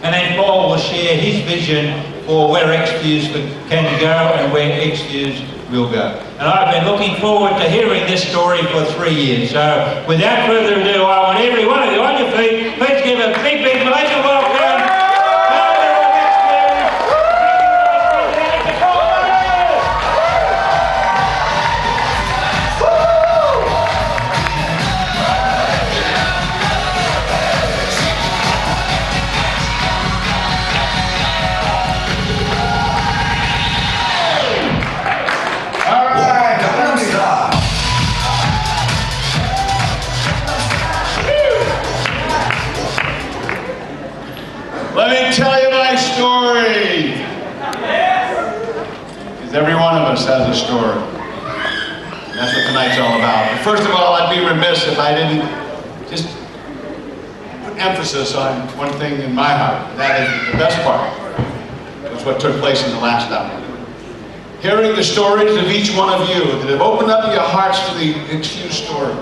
and then Paul will share his vision for where XFuse can go and where XFuse will go. And I've been looking forward to hearing this story for 3 years. So without further ado, I want every one of you on your feet, please give a big, big Malaysian welcome. Let me tell you my story. Because every one of us has a story. That's what tonight's all about. But first of all, I'd be remiss if I didn't just put emphasis on one thing in my heart. That is the best part. It's what took place in the last hour. Hearing the stories of each one of you that have opened up your hearts to the XFuse story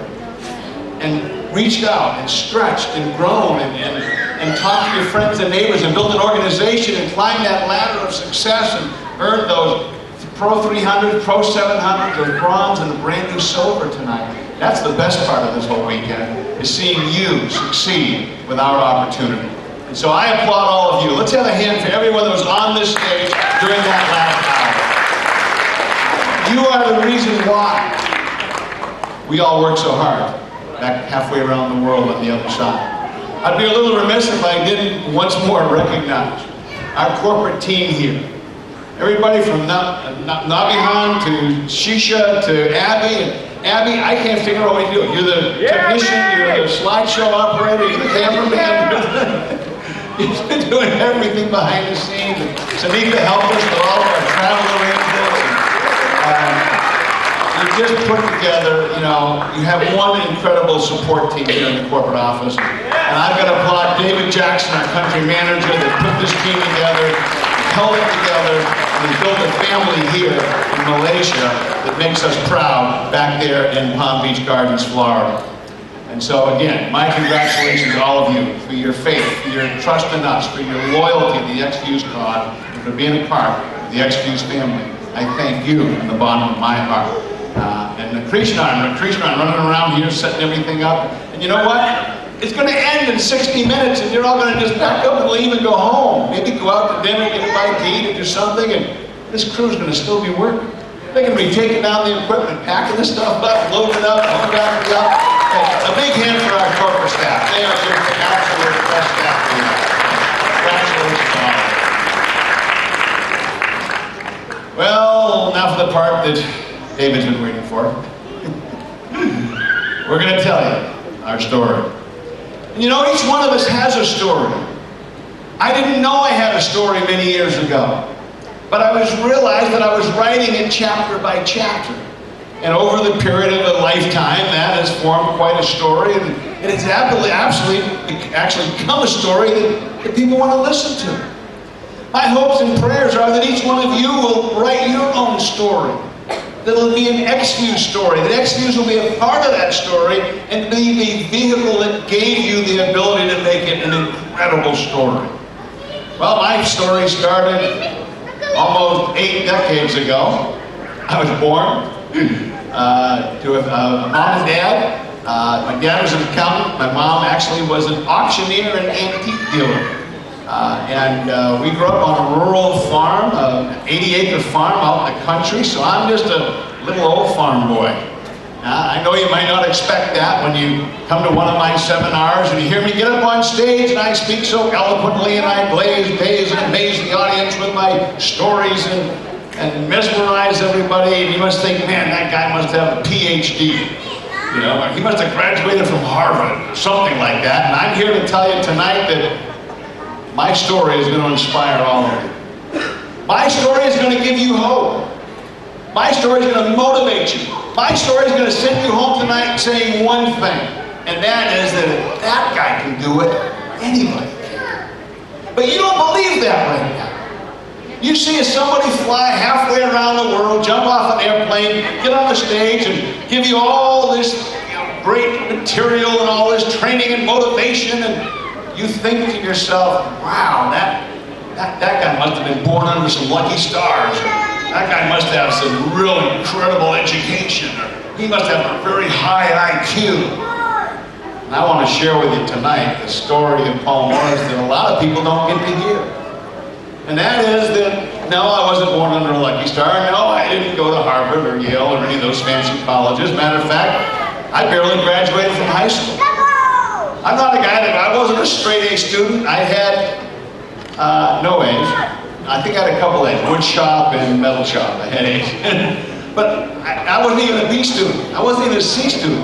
and reached out and stretched and grown and talked to your friends and neighbors and built an organization and climbed that ladder of success and earned those Pro 300, Pro 700, those bronze and the brand new silver tonight. That's the best part of this whole weekend, is seeing you succeed with our opportunity. And so I applaud all of you. Let's have a hand for everyone that was on this stage during that last hour. You are the reason why we all work so hard back halfway around the world on the other side. I'd be a little remiss if I didn't once more recognize our corporate team here. Everybody from Nabihan to Shisha to Abby. And Abby, I can't figure out what you do. You're the technician, you're the slideshow operator, you're the cameraman. You've been doing everything behind the scenes. Sanika helped us with all of our travel arrangements. You just put together, you know, you have one incredible support team here in the corporate office. And I've got to applaud David Jackson, our country manager, that put this team together, held it together, and built a family here in Malaysia that makes us proud back there in Palm Beach Gardens, Florida. And so again, my congratulations to all of you for your faith, for your trust in us, for your loyalty to the XFuse cause, and for being a part of the XFuse family. I thank you from the bottom of my heart. And Krishnan running around here setting everything up. And you know what? It's going to end in 60 minutes and you're all going to just pack up and leave and go home. Maybe go out to dinner, get a bite to eat, and do something, and this crew's going to still be working. They're going to be taking down the equipment, packing this stuff up, loading it up, going back it up. Hey, a big hand for our corporate staff. They are just the absolute best staff we have. Congratulations to all. Well, now for the part that David's been waiting for. We're going to tell you our story. And you know, each one of us has a story. I didn't know I had a story many years ago, but I realized that I was writing it chapter by chapter. And over the period of a lifetime, that has formed quite a story, and it's actually become a story that people want to listen to. My hopes and prayers are that each one of you will write your own story. That it'll be an XFuse story. That XFuse will be a part of that story and be the vehicle that gave you the ability to make it an incredible story. Well, my story started almost 8 decades ago. I was born to a mom and dad. My dad was an accountant. My mom actually was an auctioneer and antique dealer. We grew up on a rural farm, an 80-acre farm out in the country, so I'm just a little old farm boy. I know you might not expect that when you come to one of my seminars and you hear me get up on stage and I speak so eloquently and I blaze and amaze the audience with my stories and mesmerize everybody, and you must think, man, that guy must have a PhD. You know, he must have graduated from Harvard or something like that. And I'm here to tell you tonight that my story is going to inspire all of you. My story is going to give you hope. My story is going to motivate you. My story is going to send you home tonight saying one thing, and that is that if that guy can do it, anybody can. But you don't believe that right now. You see somebody fly halfway around the world, jump off an airplane, get on the stage, and give you all this great material and all this training and motivation, and you think to yourself, wow, that guy must have been born under some lucky stars. Or that guy must have some really incredible education. Or he must have a very high IQ. And I want to share with you tonight the story of Paul Morris that a lot of people don't get to hear. And that is that, no, I wasn't born under a lucky star. No, I didn't go to Harvard or Yale or any of those fancy colleges. Matter of fact, I barely graduated from high school. I'm not a guy I wasn't a straight A student. I had no A's. I think I had a couple A's, wood shop and metal shop. I had A's. But I wasn't even a B student. I wasn't even a C student.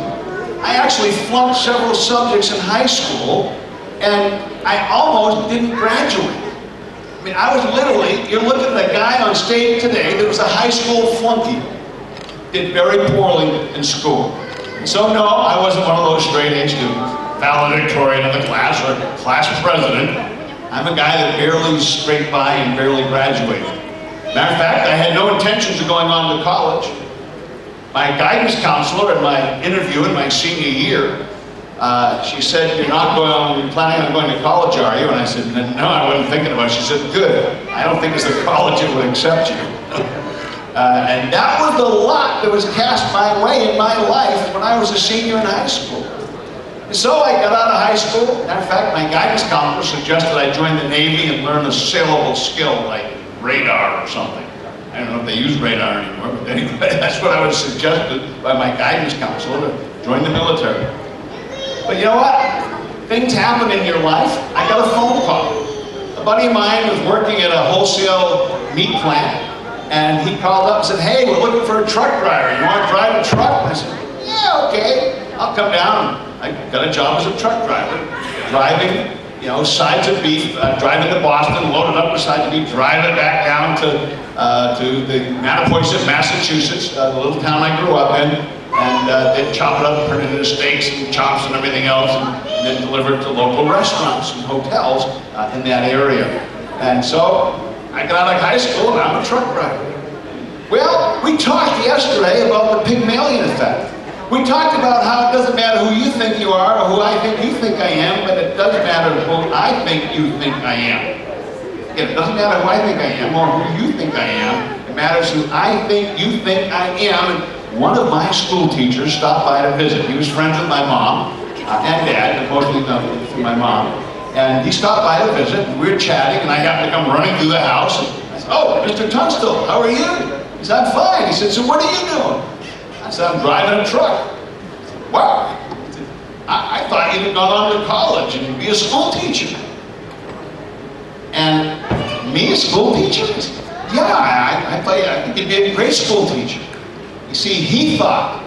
I actually flunked several subjects in high school, and I almost didn't graduate. I mean, I was literally, you're looking at a guy on stage today that was a high school flunky. Did very poorly in school. And so no, I wasn't one of those straight A students, valedictorian of the class or class president. I'm a guy that barely scraped by and barely graduated. Matter of fact, I had no intentions of going on to college. My guidance counselor at my interview in my senior year, she said, you're planning on going to college, are you? And I said, no, I wasn't thinking about it. She said, good. I don't think it's a college that would accept you. And that was the lot that was cast my way in my life when I was a senior in high school. And so I got out of high school. Matter of fact, my guidance counselor suggested I join the Navy and learn a saleable skill like radar or something. I don't know if they use radar anymore, but anyway, that's what I was suggested by my guidance counselor, to join the military. But you know what? Things happen in your life. I got a phone call. A buddy of mine was working at a wholesale meat plant, and he called up and said, hey, we're looking for a truck driver. You want to drive a truck? And I said, yeah, okay. I'll come down. I got a job as a truck driver, driving, sides of beef, driving to Boston, loaded up with sides of beef, driving it back down to the Mattapoisett, Massachusetts, the little town I grew up in, and they'd chop it up, turn it into steaks and chops and everything else, and then deliver it to local restaurants and hotels in that area. And so I got out of high school and I'm a truck driver. Well, we talked yesterday about the Pygmalion effect. We talked about how it doesn't matter who you think you are or who I think you think I am, but it does matter who I think you think I am. Again, it doesn't matter who I think I am or who you think I am. It matters who I think you think I am. And one of my school teachers stopped by to visit. He was friends with my mom and dad, but mostly through my mom. And he stopped by to visit, and we were chatting, and I happened to come running through the house. And I said, oh, Mr. Tunstall, how are you? He said, I'm fine. He said, so what are you doing? I said, I'm driving a truck. I said, wow. I thought you'd have gone on to college and be a school teacher. And me, a school teacher? Yeah, I think you'd be a great school teacher. You see, he thought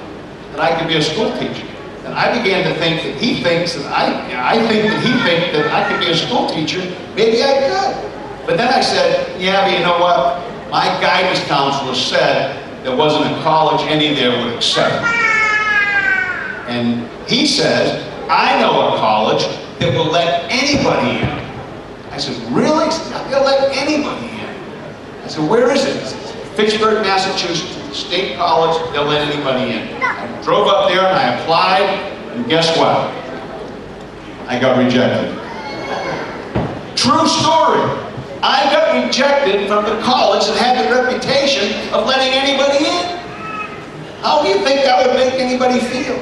that I could be a school teacher. And I began to think that he thinks that I think that he thinks that I could be a school teacher. Maybe I could. But then I said, yeah, but you know what? My guidance counselor said there wasn't a college any there would accept me. And he says, I know a college that will let anybody in. I said, really? He said, they'll let anybody in. I said, where is it? He said, Fitchburg, Massachusetts, State College, they'll let anybody in. I drove up there and I applied, and guess what? I got rejected. True story. I got rejected from the college that had the reputation of letting anybody in. How do you think that would make anybody feel?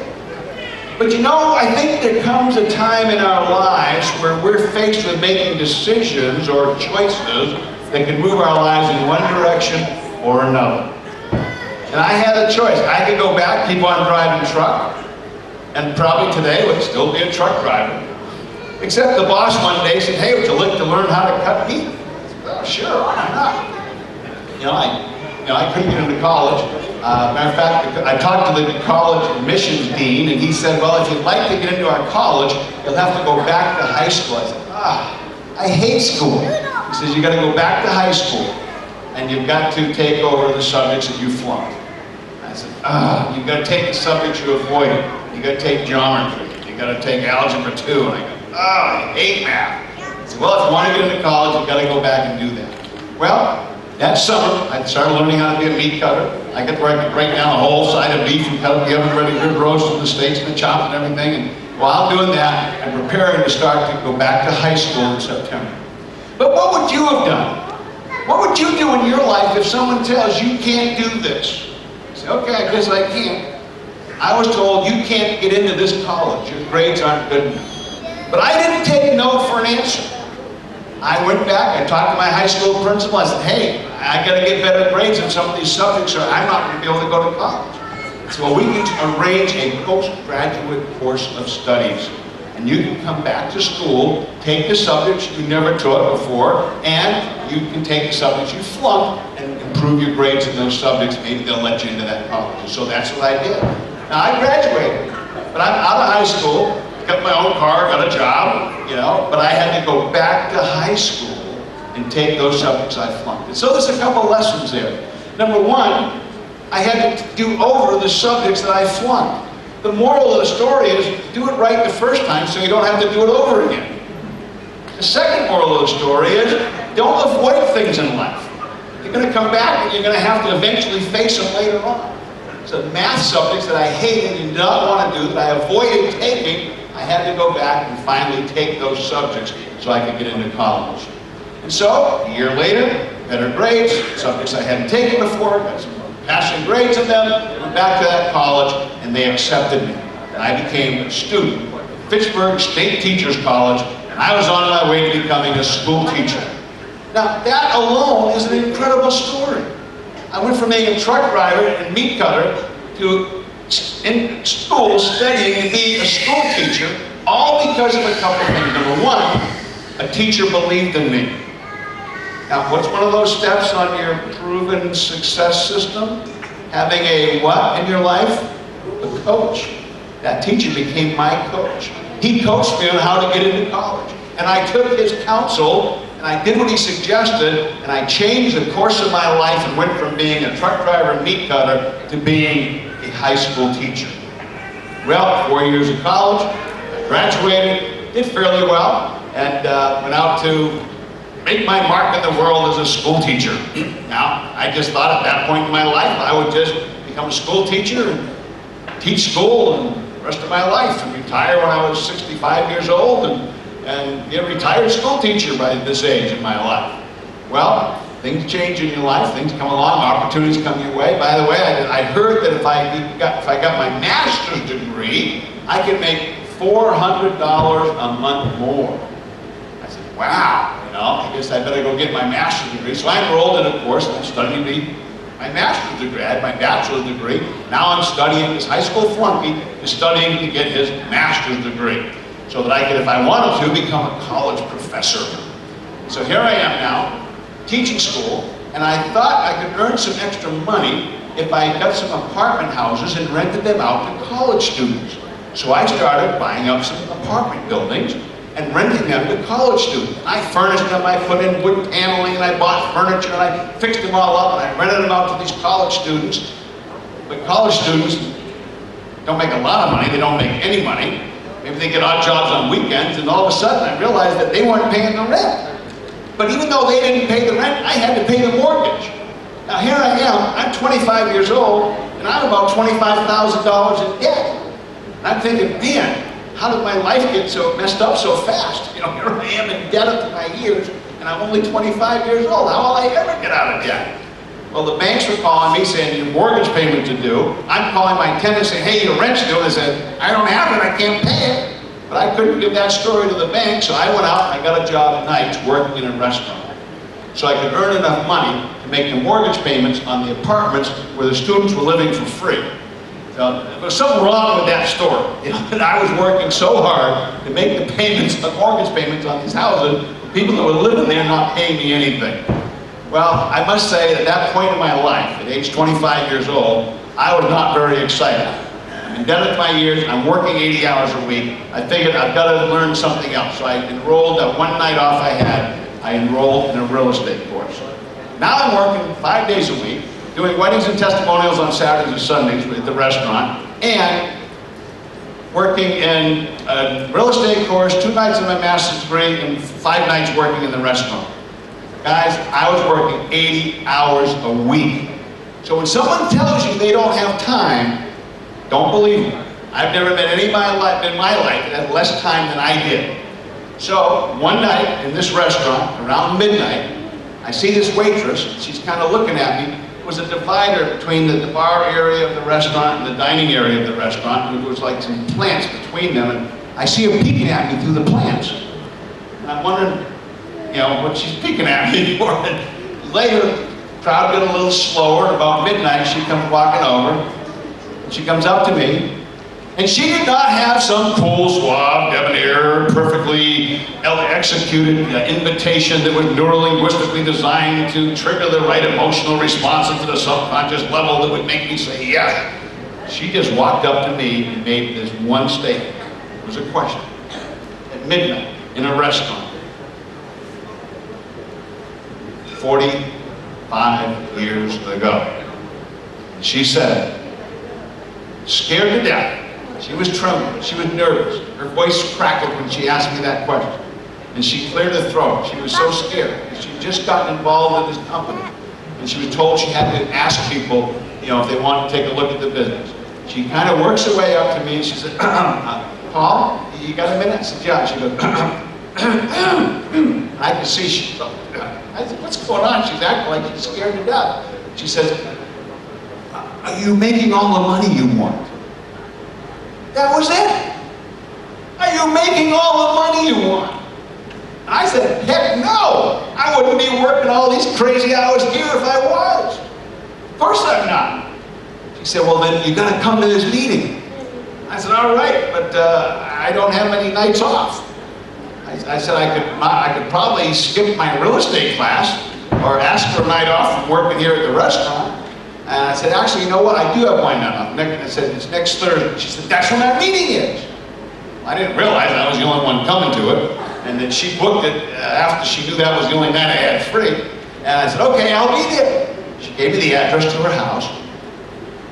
But you know, I think there comes a time in our lives where we're faced with making decisions or choices that can move our lives in one direction or another. And I had a choice. I could go back, keep on driving truck, and probably today would still be a truck driver. Except the boss one day said, hey, would you like to learn how to cut meat? I said, oh, sure, why not? I couldn't get into college. Matter of fact, I talked to the college admissions dean, and he said, well, if you'd like to get into our college, you'll have to go back to high school. I said, I hate school. He says, you got to go back to high school, and you've got to take over the subjects that you flunked. I said, you've got to take the subjects you avoided. You've got to take geometry. You've got to take algebra 2. And I go, I hate math. He said, well, if you want to get into college, you've got to go back and do that. Well, that summer, I started learning how to be a meat cutter. I could break down a whole side of beef and cut up the oven ready, rib roast from the steaks and the chops and everything. While doing that, I'm preparing to start to go back to high school in September. But what would you have done? What would you do in your life if someone tells you can't do this? You say, okay, I guess I can't. I was told you can't get into this college. Your grades aren't good enough. But I didn't take no for an answer. I went back, I talked to my high school principal, I said, hey, I gotta get better grades in some of these subjects or I'm not gonna be able to go to college. So we can arrange a postgraduate course of studies. And you can come back to school, take the subjects you never taught before, and you can take the subjects you flunked and improve your grades in those subjects. Maybe they'll let you into that college. And so that's what I did. Now I graduated, but I'm out of high school, got my own car, got a job, you know, but I had to go back to high school and take those subjects I flunked. And so there's a couple lessons there. Number one, I had to do over the subjects that I flunked. The moral of the story is do it right the first time so you don't have to do it over again. The second moral of the story is don't avoid things in life. You're going to come back and you're going to have to eventually face them later on. So math subjects that I hated and did not want to do, that I avoided taking, I had to go back and finally take those subjects so I could get into college. And so, a year later, better grades, subjects I hadn't taken before, got some passing grades in them, went back to that college, and they accepted me. And I became a student at Fitchburg State Teachers College, and I was on my way to becoming a school teacher. Now, that alone is an incredible story. I went from being a truck driver and meat cutter to in school studying to be a school teacher, all because of a couple things. Number one, a teacher believed in me. Now, what's one of those steps on your proven success system? Having a what in your life? A coach. That teacher became my coach. He coached me on how to get into college. And I took his counsel, and I did what he suggested, and I changed the course of my life and went from being a truck driver and meat cutter to being a high school teacher. Well, 4 years of college, I graduated, did fairly well, and went out to make my mark in the world as a school teacher. Now, I just thought at that point in my life I would just become a school teacher and teach school and the rest of my life and retire when I was 65 years old and be a retired school teacher by this age in my life. Well, things change in your life, things come along, opportunities come your way. By the way, I heard that if I got my master's degree, I could make $400 a month more. I said, wow, you know, I guess I better go get my master's degree. So I enrolled in a course and I'm studying my master's degree. I had my bachelor's degree. Now I'm studying, this high school flunky is studying to get his master's degree so that I could, if I wanted to, become a college professor. So here I am now, teaching school, and I thought I could earn some extra money if I got some apartment houses and rented them out to college students. So I started buying up some apartment buildings and renting them to college students. I furnished them, I put in wood paneling, and I bought furniture, and I fixed them all up, and I rented them out to these college students. But college students don't make a lot of money, they don't make any money. Maybe they get odd jobs on weekends, and all of a sudden I realized that they weren't paying the rent. But even though they didn't pay the rent, I had to pay the mortgage. Now here I am, I'm 25 years old, and I'm about $25,000 in debt. And I'm thinking, man, how did my life get so messed up so fast? You know, here I am in debt up to my ears, and I'm only 25 years old. How will I ever get out of debt? Well, the banks were calling me saying, your mortgage payment to due. I'm calling my tenant saying, hey, your rent's due. They said, I don't have it, I can't pay it. But I couldn't give that story to the bank, so I went out and I got a job at nights working in a restaurant. So I could earn enough money to make the mortgage payments on the apartments where the students were living for free. So there was something wrong with that story. You know, that I was working so hard to make the payments, the mortgage payments on these houses, the people that were living there not paying me anything. Well, I must say at that point in my life, at age 25 years old, I was not very excited. I'm in debt at my years, I'm working 80 hours a week. I figured I've got to learn something else. So I enrolled, that one night off I had, I enrolled in a real estate course. Now I'm working 5 days a week, doing weddings and testimonials on Saturdays and Sundays at the restaurant, and working in a real estate course, 2 nights in my master's degree, and 5 nights working in the restaurant. Guys, I was working 80 hours a week. So when someone tells you they don't have time, don't believe them. I've never met any in my life that had less time than I did. So one night in this restaurant, around midnight, I see this waitress. She's kind of looking at me. It was a divider between the bar area of the restaurant and the dining area of the restaurant. There was like some plants between them, and I see her peeking at me through the plants. And I'm wondering, you know, what she's peeking at me for. And later, the crowd got a little slower. About midnight, she comes walking over. She comes up to me. And she did not have some cool, suave, debonair, perfectly executed invitation that was neurolinguistically designed to trigger the right emotional response into the subconscious level that would make me say yes. She just walked up to me and made this one statement. It was a question. At midnight, in a restaurant. 45 years ago. She said, scared to death. She was trembling, she was nervous. Her voice crackled when she asked me that question. And she cleared her throat. She was so scared because she'd just gotten involved in this company. And she was told she had to ask people, you know, if they wanted to take a look at the business. She kind of works her way up to me and she said, Paul, you got a minute? I said, yeah. She goes, I can see she's, I said, what's going on? She's acting like she's scared to death. She says, are you making all the money you want? That was it. Are you making all the money you want? I said, heck no. I wouldn't be working all these crazy hours here if I was. Of course I'm not. She said, well then you gotta come to this meeting. I said, all right, but I don't have any nights off. I said I could probably skip my real estate class or ask for a night off from working here at the restaurant. And I said, actually, you know what? I do have one night off. I said, it's next Thursday. She said, that's when our meeting is. I didn't realize I was the only one coming to it, and that she booked it after she knew that was the only night I had free. And I said, okay, I'll be there. She gave me the address to her house,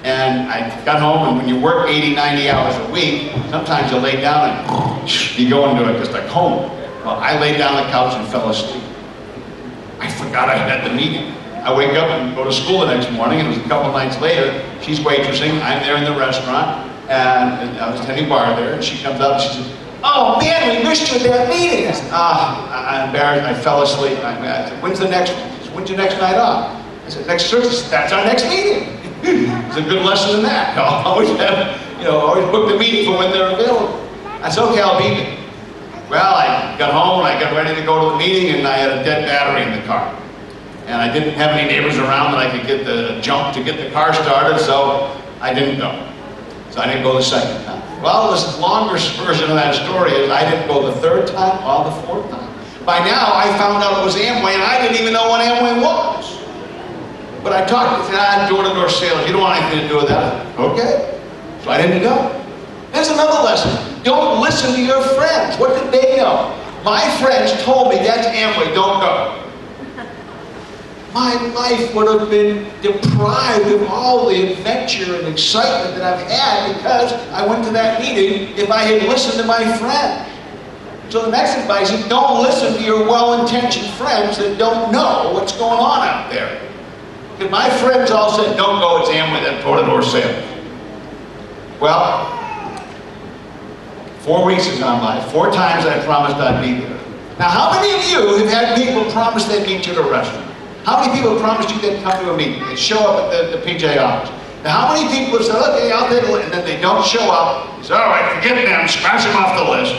and I got home, and when you work 80, 90 hours a week, sometimes you lay down and you go into it just like home. Well, I laid down on the couch and fell asleep. I forgot I had the meeting. I wake up and go to school the next morning, and it was a couple nights later. She's waitressing, I'm there in the restaurant, and I was tending bar there, and she comes up and she says, oh man, we missed you at that meeting. I said, I'm embarrassed, I fell asleep. I said, when's the next one? She said, when's your next night off? I said, next Thursday. That's our next meeting. It's a good lesson in that. I'll always have, always book the meeting for when they're available. I said, okay, I'll be there. Well, I got home and I got ready to go to the meeting, and I had a dead battery in the car. And I didn't have any neighbors around that I could get the jump to get the car started, so I didn't go. So I didn't go the second time. Well, the longer version of that story is I didn't go the third time or the fourth time. By now, I found out it was Amway, and I didn't even know what Amway was. But I talked to door-to-door sales. You don't want anything to do with that. Okay. So I didn't go. That's another lesson. Don't listen to your friends. What did they know? My friends told me that's Amway, don't go. My life would have been deprived of all the adventure and excitement that I've had because I went to that meeting if I had listened to my friends. So the next advice is don't listen to your well-intentioned friends that don't know what's going on out there. Because my friends all said, don't go, it's Amway, that door-to-door sales. Well, 4 weeks have gone by. 4 times I promised I'd be there. Now, how many of you have had people promise they'd meet you at a restaurant? How many people promised you they'd come to a meeting? They'd show up at the PJ office. Now, how many people have said, okay, I'll take a look, and then they don't show up? You say, all right, forget them, scratch them off the list.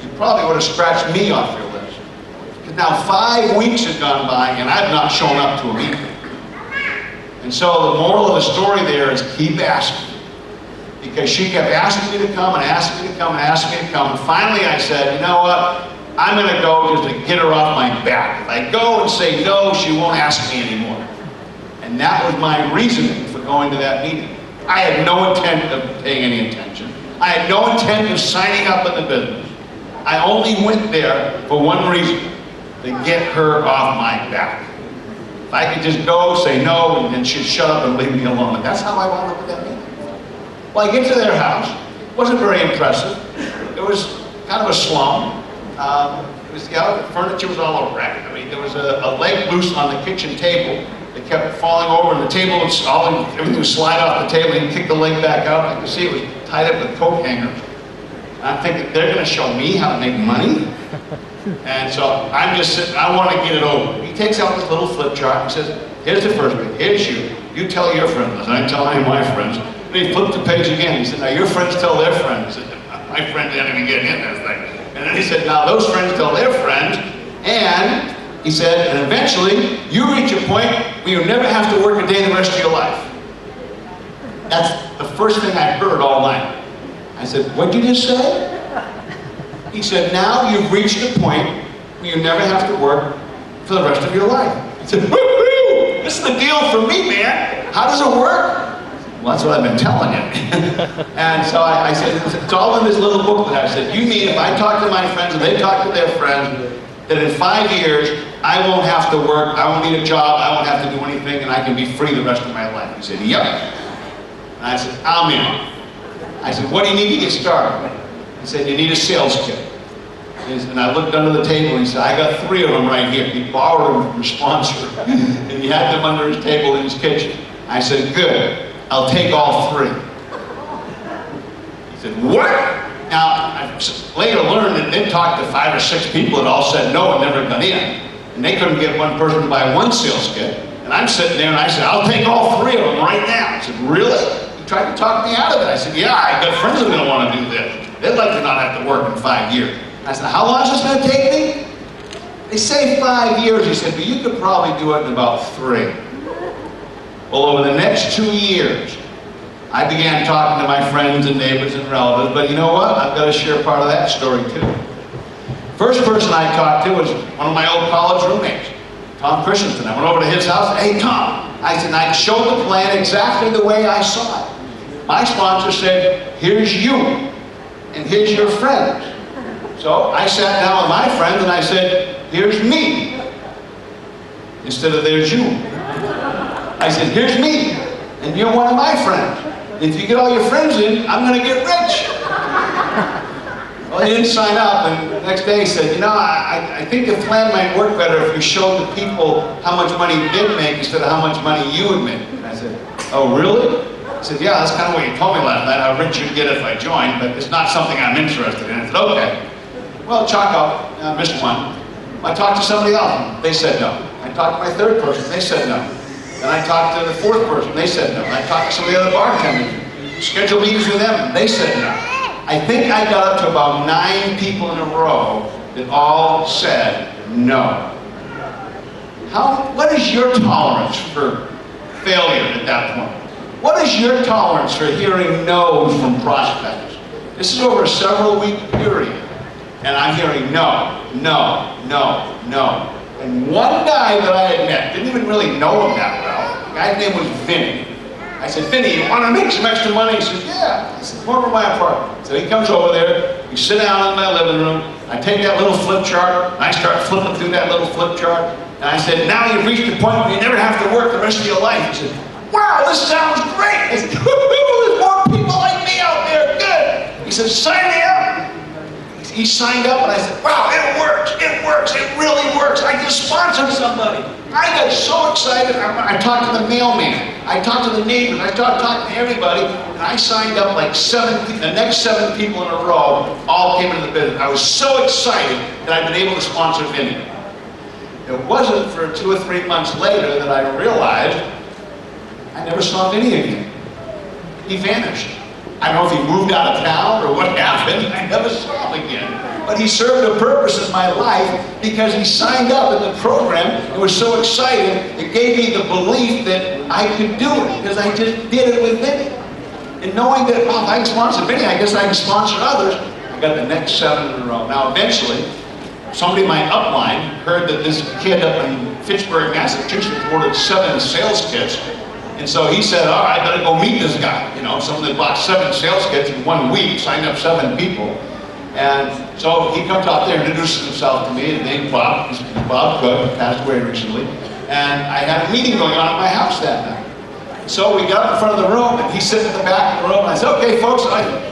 You probably would have scratched me off your list. Because now 5 weeks have gone by, and I've not shown up to a meeting. And so the moral of the story there is keep asking. Because she kept asking me to come and asking me to come and asking me to come. And finally I said, you know what? I'm going to go just to get her off my back. If I go and say no, she won't ask me anymore. And that was my reasoning for going to that meeting. I had no intent of paying any attention. I had no intent of signing up in the business. I only went there for one reason, to get her off my back. If I could just go, say no, and then she'd shut up and leave me alone. And that's how I wound up at that meeting. Well, I get to their house. It wasn't very impressive. It was kind of a slum. The furniture was all a wreck. I mean, there was a leg loose on the kitchen table that kept falling over, and the table was everything would slide off the table, and you kick the leg back out. I could see it was tied up with coat hangers. I'm thinking, they're going to show me how to make money? And so I'm just sitting, I want to get it over. He takes out this little flip chart and says, here's the first bit, here's you. You tell your friends, and I tell my friends. And he flipped the page again. He said, now your friends tell their friends. My friend didn't even get in this thing. And then he said, now those friends tell their friends. And he said, and eventually you reach a point where you never have to work a day the rest of your life. That's the first thing I heard all night. I said, what'd you just say? He said, now you've reached a point where you never have to work for the rest of your life. I said, woo-hoo! This is the deal for me, man. How does it work? Well, that's what I've been telling you. And so I said, it's all in this little booklet. I said, you mean if I talk to my friends and they talk to their friends, that in 5 years, I won't have to work, I won't need a job, I won't have to do anything, and I can be free the rest of my life? He said, yep. And I said, I'm in. I said, what do you need to get started? He said, you need a sales kit. And I looked under the table and he said, I got 3 of them right here. He borrowed them from a sponsor. And he had them under his table in his kitchen. I said, good, I'll take all 3. He said, what? Now, I later learned that they talked to 5 or 6 people that all said no and never got in. And they couldn't get one person to buy 1 sales kit. And I'm sitting there and I said, I'll take all 3 of them right now. He said, really? He tried to talk me out of it. I said, yeah, I got friends that are going to want to do this. They'd like to not have to work in 5 years. I said, how long is this going to take me? They say 5 years. He said, but you could probably do it in about 3. Well, over the next 2 years, I began talking to my friends and neighbors and relatives, but you know what? I've got to share part of that story too. First person I talked to was one of my old college roommates, Tom Christensen. I went over to his house. Hey, Tom. I said, I showed the plan exactly the way I saw it. My sponsor said, here's you, and here's your friends. So I sat down with my friends and I said, here's me, instead of there's you. I said, here's me, and you're one of my friends. If you get all your friends in, I'm going to get rich. Well, he didn't sign up, and the next day he said, you know, I think the plan might work better if you showed the people how much money they'd make instead of how much money you would make. And I said, oh, really? He said, yeah, that's kind of what you told me last night, how rich you'd get if I joined, but it's not something I'm interested in. I said, okay. Well, chalk up, I missed one. I talked to somebody else, they said no. I talked to my 3rd person, they said no. Then I talked to the 4th person, they said no. I talked to some of the other bartenders, scheduled meetings with them, they said no. I think I got up to about 9 people in a row that all said no. What is your tolerance for failure at that point? What is your tolerance for hearing no's from prospects? This is over a several-week period. And I'm hearing no, no, no, no. And one guy that I had met, didn't even really know him that well, the guy's name was Vinny. I said, Vinny, you want to make some extra money? He said, yeah. I said, come over to my apartment. So he comes over there, we sit down in my living room, I take that little flip chart, and I start flipping through that little flip chart, and I said, now you've reached the point where you never have to work the rest of your life. He said, wow, this sounds great. I said, there's more people like me out there, good. He said, sign me up. He signed up and I said, wow, it works, it really works. I just sponsored somebody. I got so excited. I talked to the mailman, I talked to the neighbors, I started talking to everybody, and I signed up like 7 people, the next 7 people in a row all came into the business. I was so excited that I'd been able to sponsor Vinny. It wasn't for 2 or 3 months later that I realized I never saw Vinny again. He vanished. I don't know if he moved out of town or what happened. I never saw him again. But he served a purpose in my life because he signed up in the program and was so excited, it gave me the belief that I could do it because I just did it with Vinny. And knowing that, well, if I can sponsor Vinny, I guess I can sponsor others, I got the next 7 in a row. Now, eventually, somebody in my upline heard that this kid up in Fitchburg, Massachusetts ordered 7 sales kits. And so he said, all right, I better go meet this guy. You know, someone that bought 7 sales kits in 1 week, signed up 7 people. And so he comes out there, introduces himself to me, his name's Bob. He's Bob Cook, passed away recently. And I had a meeting going on at my house that night. So we got up in front of the room, and he's sitting in the back of the room, and I said, okay, folks,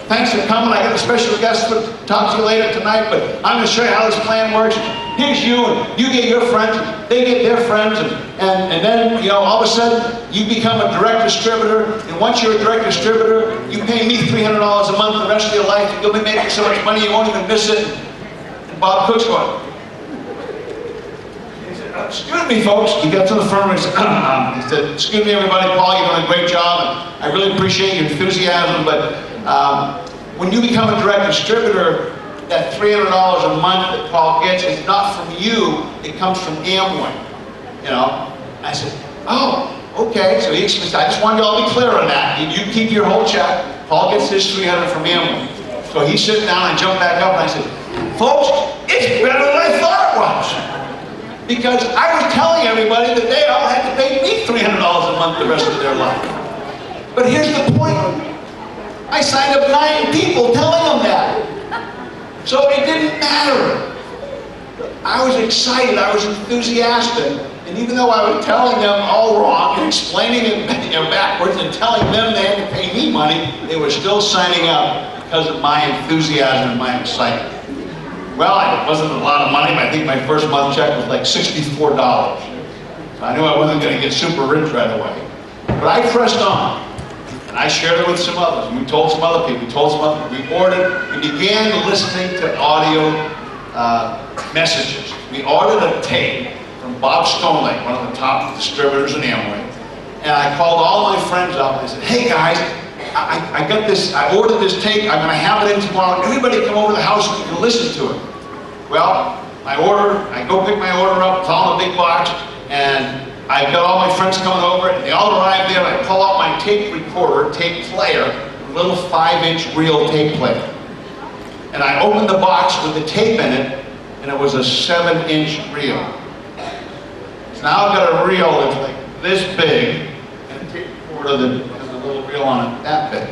thanks for coming. I got a special guest to talk to you later tonight, but I'm going to show you how this plan works. Here's you, and you get your friends, they get their friends, and then, you know, all of a sudden, you become a direct distributor, and once you're a direct distributor, you pay me $300 a month the rest of your life, and you'll be making so much money you won't even miss it. And Bob Cook's going, excuse me, folks. He got to the firm and he said, excuse me, everybody, Paul, you're doing a great job, and I really appreciate your enthusiasm, but when you become a direct distributor, that $300 a month that Paul gets is not from you, it comes from Amway, you know? I said, oh, okay. So he explained, I just wanted you all to be clear on that. You keep your whole check, Paul gets his $300 from Amway. So he's sitting down, I jumped back up and I said, folks, it's better than I thought it was. Because I was telling everybody that they all had to pay me $300 a month the rest of their life. But here's the point. I signed up 9 people telling them that. So it didn't matter. I was excited, I was enthusiastic, and even though I was telling them all wrong and explaining it backwards and telling them they had to pay me money, they were still signing up because of my enthusiasm and my excitement. Well, it wasn't a lot of money, but I think my first month check was like $64. So I knew I wasn't going to get super rich right away. But I pressed on, and I shared it with some others, and we told some other people, we ordered, we began listening to audio messages. We ordered a tape from Bob Stonelake, one of the top distributors in Amway, and I called all my friends up and I said, hey guys, I got this, I ordered this tape, I'm going to have it in tomorrow, everybody come over to the house and you can listen to it. Well, I go pick my order up, it's all in a big box, and I've got all my friends coming over, and they all arrive there, and I pull out my tape recorder, tape player, a little 5-inch reel tape player. And I opened the box with the tape in it, and it was a 7-inch reel. So now I've got a reel that's like this big, and a tape recorder that has a little reel on it that big.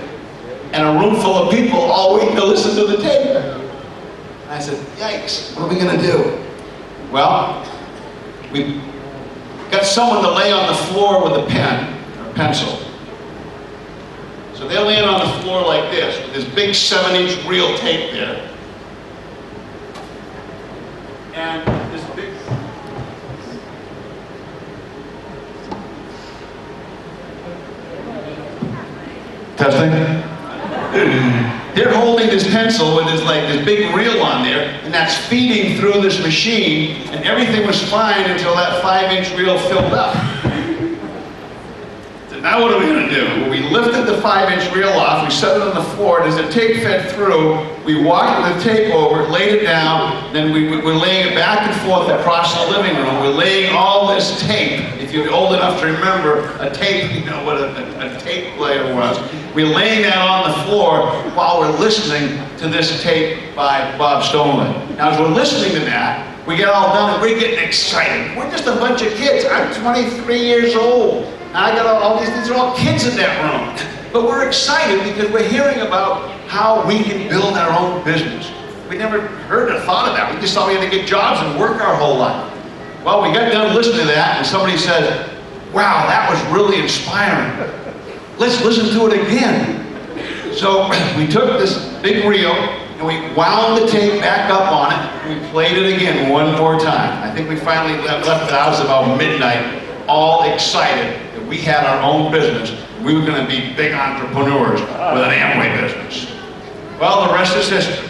And a room full of people all waiting to listen to the tape. And I said, yikes, what are we gonna do? Well, we got someone to lay on the floor with a pen, or pencil. So they're laying on the floor like this, with this big 7-inch reel tape there. And this big... Testing? They're holding this pencil with this big reel on there, and that's feeding through this machine, and everything was fine until that 5-inch reel filled up. So now what are we going to do? Well, we lifted the 5-inch reel off, we set it on the floor, and as the tape fed through, we walked the tape over, laid it down, then we're laying it back and forth across the living room. We're laying all this tape. If you're old enough to remember a tape, you know what a tape player was. We're laying that on the floor while we're listening to this tape by Bob Stonelake. Now, as we're listening to that, we get all done and we're getting excited. We're just a bunch of kids. I'm 23 years old. And I got all these are all kids in that room. But we're excited because we're hearing about how we can build our own business. We never heard or thought of that. We just thought we had to get jobs and work our whole life. Well, we got done listening to that and somebody said, wow, that was really inspiring. Let's listen to it again. So we took this big reel and we wound the tape back up on it and we played it again one more time. I think we finally left the house about midnight, all excited that we had our own business. We were going to be big entrepreneurs with an Amway business. Well, the rest is history.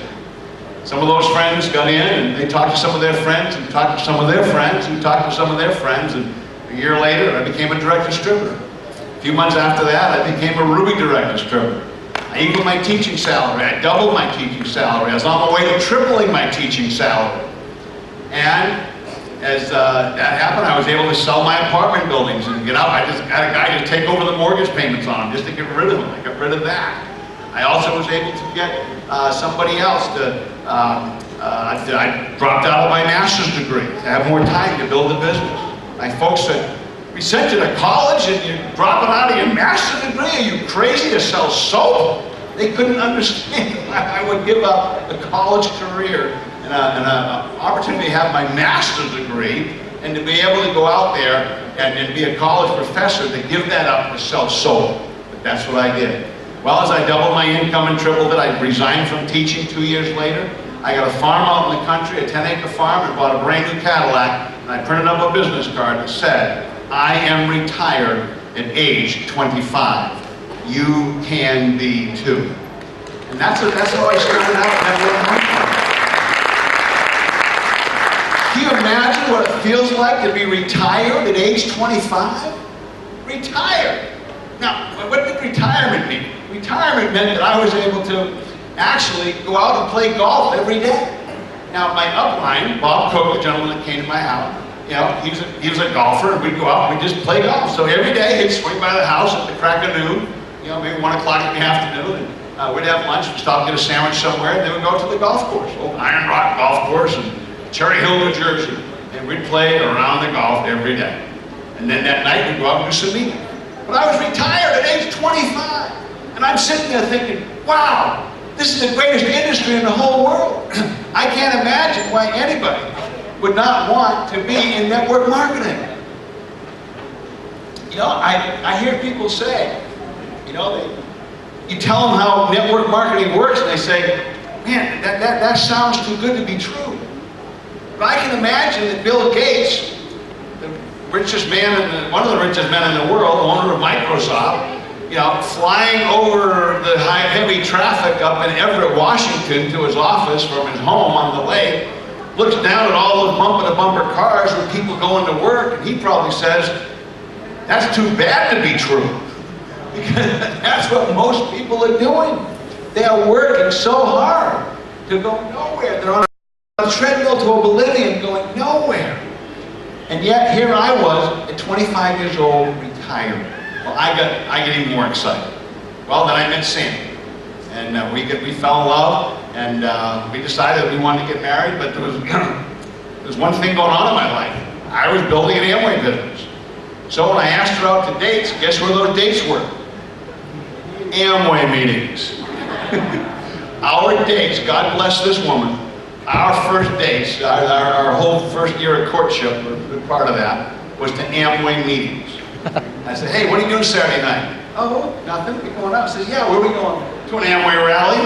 Some of those friends got in and they talked to some of their friends and talked to some of their friends who talked to some of their friends, and a year later I became a direct distributor. A few months after that I became a Ruby direct distributor. I equaled my teaching salary, I doubled my teaching salary, I was on my way to tripling my teaching salary. And as that happened, I was able to sell my apartment buildings and get out. I just got a guy to take over the mortgage payments on them just to get rid of them. I got rid of that. I also was able to get somebody else to, I dropped out of my master's degree to have more time to build a business. My folks said, we sent you to college and you're dropping out of your master's degree? Are you crazy to sell soap? They couldn't understand why I would give up a college career and an opportunity to have my master's degree And to be able to go out there and be a college professor, to give that up was so-so. But that's what I did. Well, as I doubled my income and tripled it, I resigned from teaching 2 years later. I got a farm out in the country, a 10-acre farm, and bought a brand new Cadillac, and I printed up a business card that said, I am retired at age 25. You can be too. And that's how I started out network marketing. Can you imagine what it feels like to be retired at age 25? Retired. Now, what did retirement mean? Retirement meant that I was able to actually go out and play golf every day. Now, my upline, Bob Cook, the gentleman that came to my house, you know, he was a golfer, and we'd go out and we'd just play golf. So every day he'd swing by the house at the crack of noon, you know, maybe 1 o'clock in the afternoon, and we'd have lunch, we'd stop and get a sandwich somewhere, and then we'd go to the golf course, old Iron Rock Golf Course in Cherry Hill, New Jersey, and we'd play around the golf every day. And then that night we'd go out and do some meetings. But I was retired at age 25, and I'm sitting there thinking, wow, this is the greatest industry in the whole world. I can't imagine why anybody would not want to be in network marketing. You know, I hear people say, you know, you tell them how network marketing works, and they say, man, that sounds too good to be true. But I can imagine that Bill Gates, the richest man, one of the richest men in the world, owner of Microsoft, you know, flying over the heavy traffic up in Everett, Washington to his office from his home on the lake, looks down at all those bumper-to-bumper cars with people going to work, and he probably says, that's too bad to be true. Because that's what most people are doing. They are working so hard to go nowhere. They're on a treadmill to oblivion going nowhere. And yet here I was at 25 years old, retired. Well, I get even more excited. Well, then I met Sandy, and we fell in love, and we decided we wanted to get married. But there was one thing going on in my life. I was building an Amway business. So when I asked her out to dates, guess where those dates were? Amway meetings. Our dates. God bless this woman. Our first dates, our whole first year of courtship, or part of that, was to Amway meetings. I said, hey, what are you doing Saturday night? Oh, nothing. We're going out. I said, yeah, where are we going? To an Amway rally.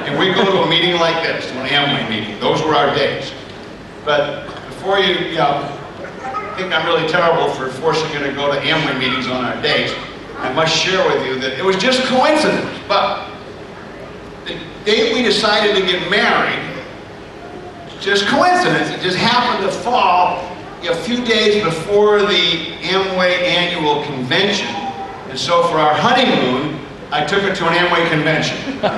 And we go to a meeting like this, to an Amway meeting. Those were our days. But before you think I'm really terrible for forcing you to go to Amway meetings on our dates, I must share with you that it was just coincidence. But the day we decided to get married, just coincidence, it just happened to fall a few days before the Amway annual convention. And so for our honeymoon, I took her to an Amway convention. And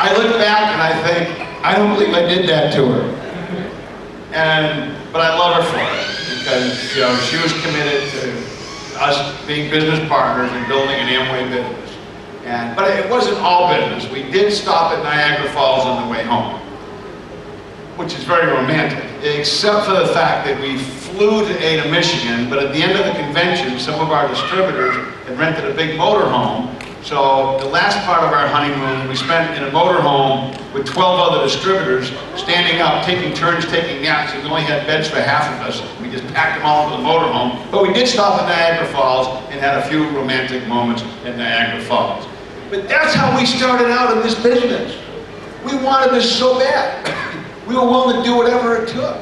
I look back and I think, I don't believe I did that to her. But I love her for it, because, you know, she was committed to us being business partners and building an Amway business. But it wasn't all business. We did stop at Niagara Falls on the way home, which is very romantic, except for the fact that we flew to Ada, Michigan, but at the end of the convention, some of our distributors had rented a big motorhome. So the last part of our honeymoon, we spent in a motorhome with 12 other distributors, standing up, taking turns, taking naps. We only had beds for half of us. We just packed them all into the motorhome. But we did stop at Niagara Falls and had a few romantic moments at Niagara Falls. But that's how we started out in this business. We wanted this so bad. We were willing to do whatever it took.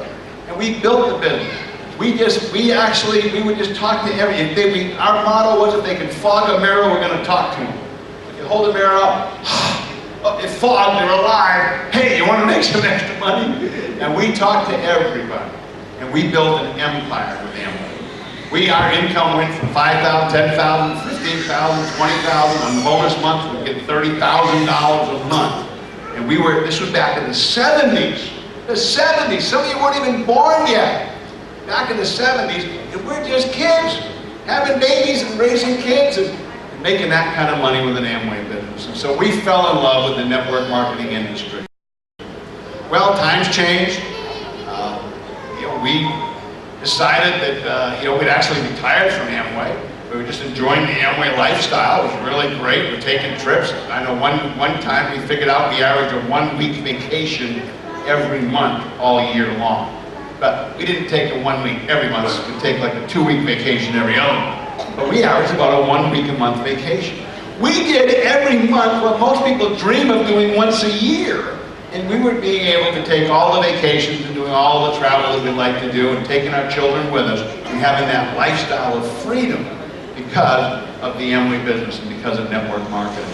And we built the business. We would just talk to everyone. Our motto was, if they can fog a mirror, we're going to talk to them. If you hold a mirror up, oh, it fogged, they're alive. Hey, you want to make some extra money? And we talked to everybody. And we built an empire with Amway. Our income went from $5,000, $10,000, $15,000, $20,000. On bonus months, we'd get $30,000 a month. And this was back in the 70s. The 70s. Some of you weren't even born yet. Back in the 70s, and we're just kids, having babies and raising kids and making that kind of money with an Amway business. And so we fell in love with the network marketing industry. Well, times changed. We decided that we'd actually retired from Amway. We were just enjoying the Amway lifestyle. It was really great. We're taking trips. I know one time we figured out we averaged a 1-week vacation every month all year long. But we didn't take a 1 week every month. We'd take like a 2-week vacation every other month. But we averaged about a 1 week a month vacation. We did every month what most people dream of doing once a year. And we were being able to take all the vacations and doing all the travel that we'd like to do and taking our children with us and having that lifestyle of freedom because of the Amway business and because of network marketing.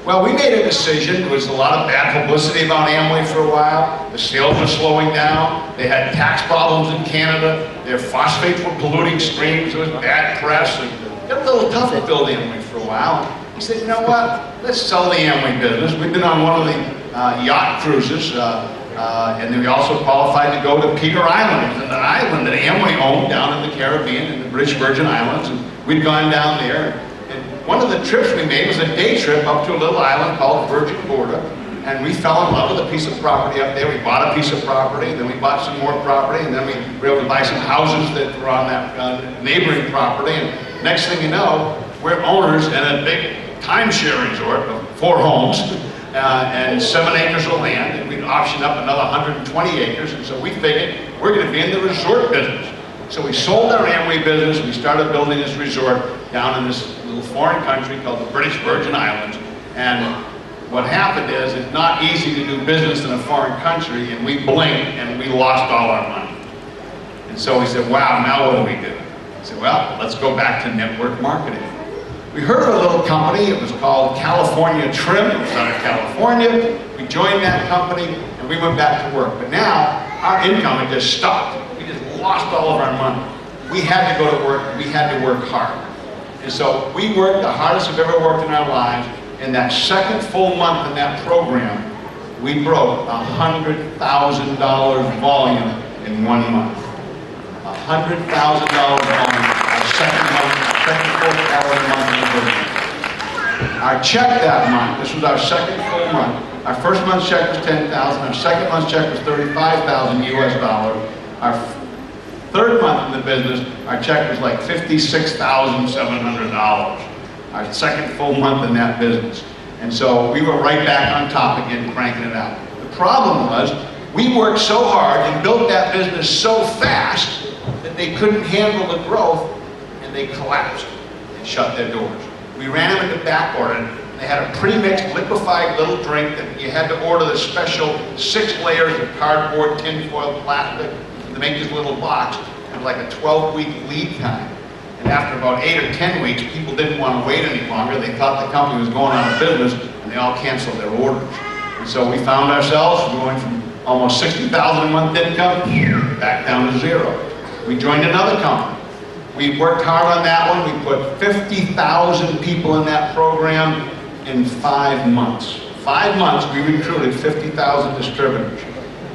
Well, we made a decision. There was a lot of bad publicity about Amway for a while. The sales were slowing down. They had tax problems in Canada. Their phosphates were polluting streams. There was bad press. And it got a little tough to build Amway for a while. We said, you know what? Let's sell the Amway business. We've been on one of the yacht cruises, and then we also qualified to go to Peter Island. It was an island that Amway owned down in the Caribbean, in the British Virgin Islands, and we'd gone down there. And one of the trips we made was a day trip up to a little island called Virgin Gorda, and we fell in love with a piece of property up there. We bought a piece of property, then we bought some more property, and then we were able to buy some houses that were on that neighboring property, and next thing you know, we're owners in a big timeshare resort of 4 homes. And 7 acres of land, and we'd option up another 120 acres, and so we figured we're going to be in the resort business. So we sold our Amway business, we started building this resort down in this little foreign country called the British Virgin Islands, and what happened is it's not easy to do business in a foreign country, and we blinked and we lost all our money. And so we said, wow, now what do we do? I said, well, let's go back to network marketing. We heard of a little company, it was called California Trim, it was out of California. We joined that company and we went back to work. But now, our income had just stopped. We just lost all of our money. We had to go to work, we had to work hard. And so we worked the hardest we've ever worked in our lives. In that second full month in that program, we broke $100,000 volume in 1 month. $100,000 volume, our second full month in the business. Our check that month, this was our second full month. Our first month's check was $10,000. Our second month's check was $35,000 US dollars. Our third month in the business, our check was like $56,700. Our second full month in that business. And so we were right back on top again, cranking it out. The problem was, we worked so hard and built that business so fast that they couldn't handle the growth, and they collapsed and shut their doors. We ran them into back order. They had a pre-mixed liquefied little drink that you had to order the special 6 layers of cardboard, tinfoil, plastic to make this little box. It was like a 12-week lead time. And after about 8 or 10 weeks, people didn't want to wait any longer. They thought the company was going out of business, and they all canceled their orders. And so we found ourselves going from almost $60,000 a month income back down to 0. We joined another company. We worked hard on that one. We put 50,000 people in that program in 5 months. 5 months, we recruited 50,000 distributors.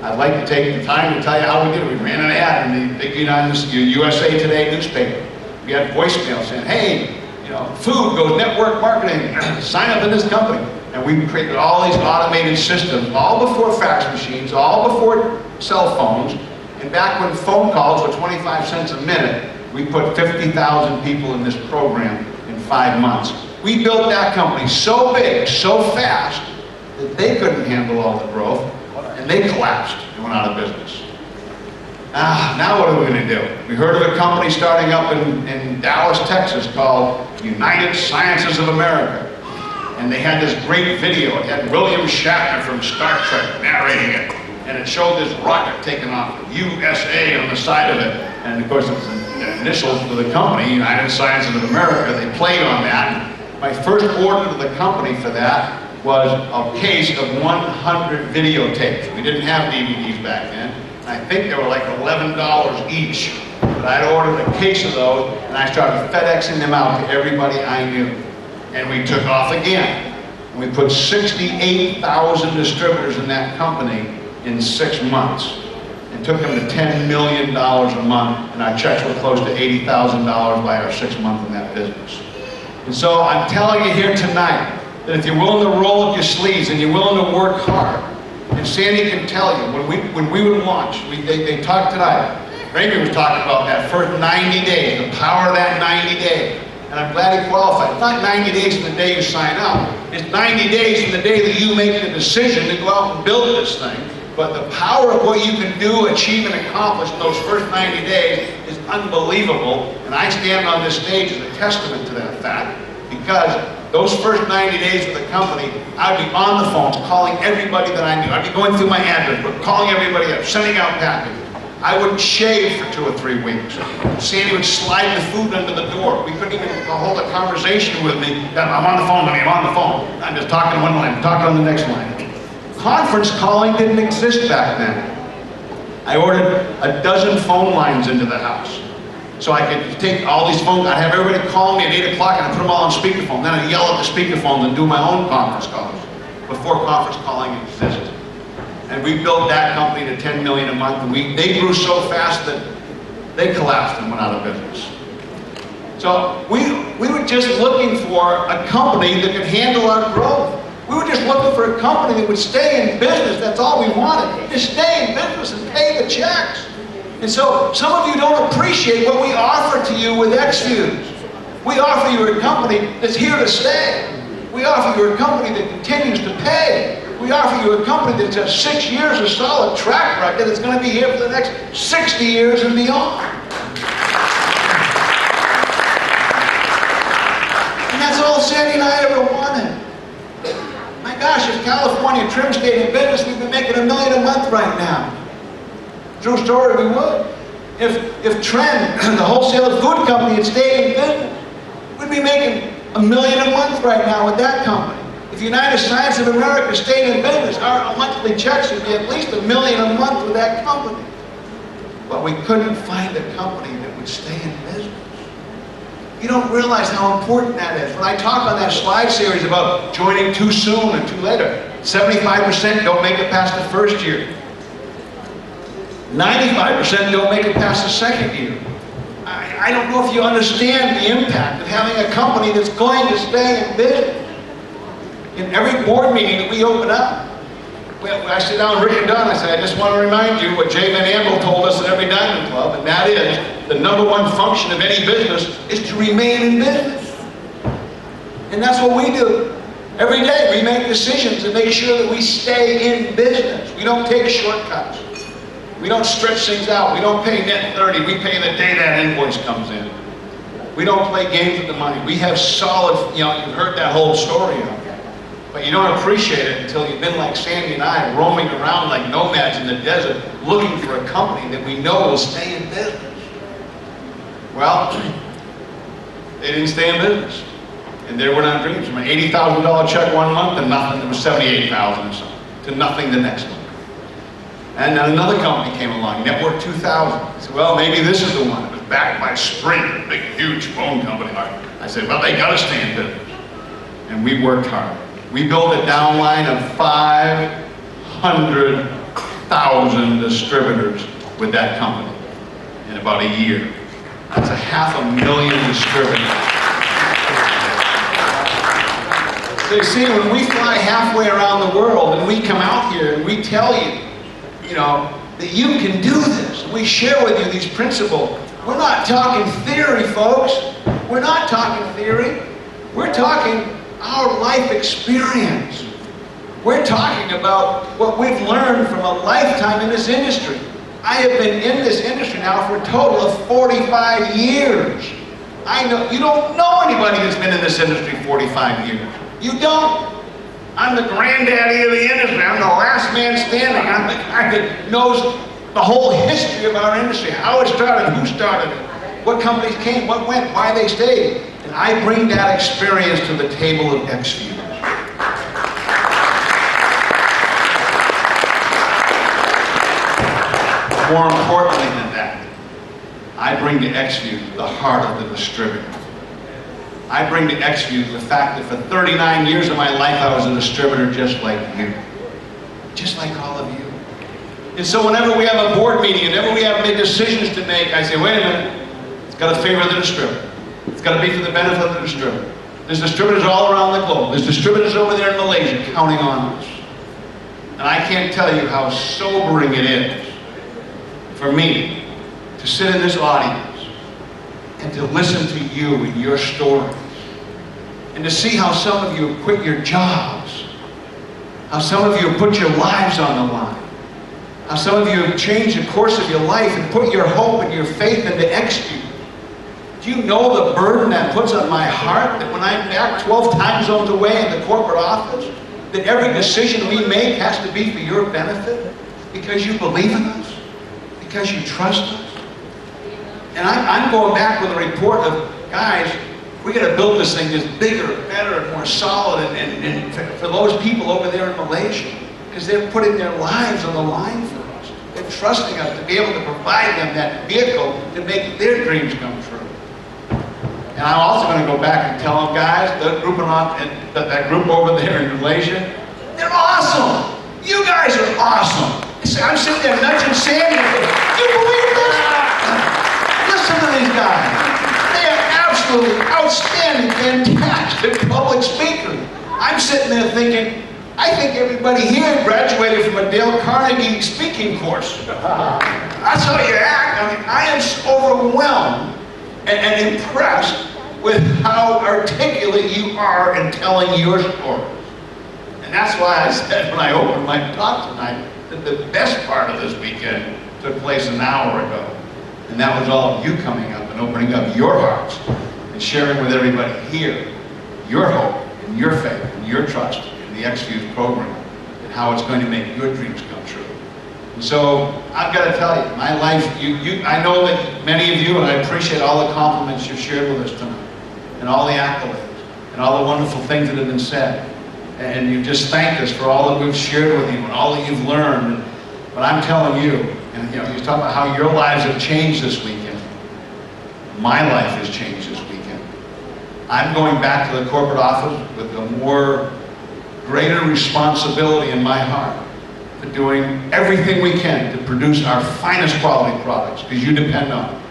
I'd like to take the time to tell you how we did it. We ran an ad in the big USA Today newspaper. We had voicemail saying, hey, you know, food goes network marketing, sign up in this company. And we created all these automated systems, all before fax machines, all before cell phones. And back when phone calls were 25 cents a minute, we put 50,000 people in this program in 5 months. We built that company so big, so fast, that they couldn't handle all the growth, and they collapsed and went out of business. Now what are we going to do? We heard of a company starting up in Dallas, Texas called United Sciences of America. And they had this great video. It had William Shatner from Star Trek narrating it. And it showed this rocket taking off, USA on the side of it. And of course it was the initials for the company, United Sciences of America. They played on that. My first order to the company for that was a case of 100 videotapes. We didn't have DVDs back then. I think they were like $11 each. But I'd ordered a case of those, and I started FedExing them out to everybody I knew. And we took off again. And we put 68,000 distributors in that company in 6 months. And took them to $10 million a month, and our checks were close to $80,000 by our 6th month in that business. And so I'm telling you here tonight that if you're willing to roll up your sleeves and you're willing to work hard, and Sandy can tell you, when we would launch, they talked tonight, Raymond was talking about that first 90 days, the power of that 90 days. And I'm glad he qualified. It's not 90 days from the day you sign up. It's 90 days from the day that you make the decision to go out and build this thing. But the power of what you can do, achieve, and accomplish in those first 90 days is unbelievable. And I stand on this stage as a testament to that fact, because those first 90 days with the company, I'd be on the phone calling everybody that I knew. I'd be going through my address book, calling everybody up, sending out packages. I wouldn't shave for 2 or 3 weeks. Sandy would slide the food under the door. We couldn't even hold a conversation with me. I'm on the phone, honey, I'm on the phone. I'm just talking one line, I'm talking on the next line. Conference calling didn't exist back then. I ordered a dozen phone lines into the house. So I could take all these phones, I'd have everybody call me at 8 o'clock and I'd put them all on speakerphone. Then I'd yell at the speakerphone and do my own conference calls before conference calling existed. And we built that company to 10 million a month, and they grew so fast that they collapsed and went out of business. So we were just looking for a company that could handle our growth. We were just looking for a company that would stay in business. That's all we wanted. Just stay in business and pay the checks. And so some of you don't appreciate what we offer to you with XFuse. We offer you a company that's here to stay. We offer you a company that continues to pay. We offer you a company that's got 6 years of solid track record that's going to be here for the next 60 years and beyond. And that's all Sandy and I ever wanted. My gosh, if California trim stayed in business, we'd be making $1 million a month right now. True story, we would. If Trend, the wholesale food company, had stayed in business, we'd be making $1 million a month right now with that company. If United Science of America stayed in business, our monthly checks would be at least $1 million a month with that company. But we couldn't find a company that would stay in business. You don't realize how important that is. When I talk on that slide series about joining too soon or too later, 75% don't make it past the first year. 95% don't make it past the second year. I don't know if you understand the impact of having a company that's going to stay in business. In every board meeting that we open up, I sit down with Rick and Don, I say, I just want to remind you what Jay Van Andel told us at every Diamond Club, and that is, the #1 function of any business is to remain in business. And that's what we do. Every day we make decisions to make sure that we stay in business. We don't take shortcuts. We don't stretch things out. We don't pay net 30. We pay the day that invoice comes in. We don't play games with the money. We have solid, you've heard that whole story of it. But you don't appreciate it until you've been like Sandy and I, roaming around like nomads in the desert, looking for a company that we know will stay in business. Well, they didn't stay in business. And there went our dreams. From an $80,000 check one month to nothing. It was $78,000 or something, to nothing the next month. And then another company came along, Network 2000. I said, well, maybe this is the one. It was backed by Sprint, a big, huge phone company. I said, well, they got to stay in business. And we worked hard. We built a downline of 500,000 distributors with that company in about a year. That's 500,000 distributors. So you see, when we fly halfway around the world and we come out here and we tell you, that you can do this. We share with you these principles. We're not talking theory, folks. We're not talking theory. We're talking our life experience. We're talking about what we've learned from a lifetime in this industry. I have been in this industry now for a total of 45 years. I know, you don't know anybody who's been in this industry 45 years. You don't. I'm the granddaddy of the industry. I'm the last man standing. I'm the guy that knows the whole history of our industry, how it started, who started it, what companies came, what went, why they stayed. And I bring that experience to the table of XFuse. More importantly than that, I bring to XFuse the heart of the distributor. I bring to XFuse the fact that for 39 years of my life I was a distributor just like you. Just like all of you. And so whenever we have a board meeting, whenever we have big decisions to make, I say, wait a minute, it's got to favor the distributor. It's got to be for the benefit of the distributor. There's distributors all around the globe. There's distributors over there in Malaysia counting on us. And I can't tell you how sobering it is for me to sit in this audience and to listen to you and your stories, and to see how some of you have quit your jobs, how some of you have put your lives on the line, how some of you have changed the course of your life and put your hope and your faith into XQ. Do you know the burden that puts on my heart, that when I'm back 12 time zones away in the corporate office, that every decision we make has to be for your benefit, because you believe in us, because you trust us? And I'm going back with a report of, guys, we got to build this thing that's bigger, better, and more solid, and for those people over there in Malaysia, because they're putting their lives on the line for us. They're trusting us to be able to provide them that vehicle to make their dreams come true. And I'm also going to go back and tell them, guys, that group over there in Malaysia, they're awesome. You guys are awesome. I'm sitting there nudging Sandy. You believe this? Listen to these guys. They are absolutely outstanding, fantastic public speakers. I'm sitting there thinking, I think everybody here graduated from a Dale Carnegie speaking course. That's how you act. I mean, I am overwhelmed and impressed with how articulate you are in telling your stories. And that's why I said when I opened my talk tonight that the best part of this weekend took place an hour ago. And that was all of you coming up and opening up your hearts and sharing with everybody here your hope and your faith and your trust in the XFuse program and how it's going to make your dreams come true. And so I've got to tell you, my life, I know that many of you, and I appreciate all the compliments you've shared with us tonight, and all the accolades, and all the wonderful things that have been said. And you've just thanked us for all that we've shared with you and all that you've learned. But I'm telling you, and you talk about how your lives have changed this weekend. My life has changed this weekend. I'm going back to the corporate office with a greater responsibility in my heart for doing everything we can to produce our finest quality products, because you depend on it.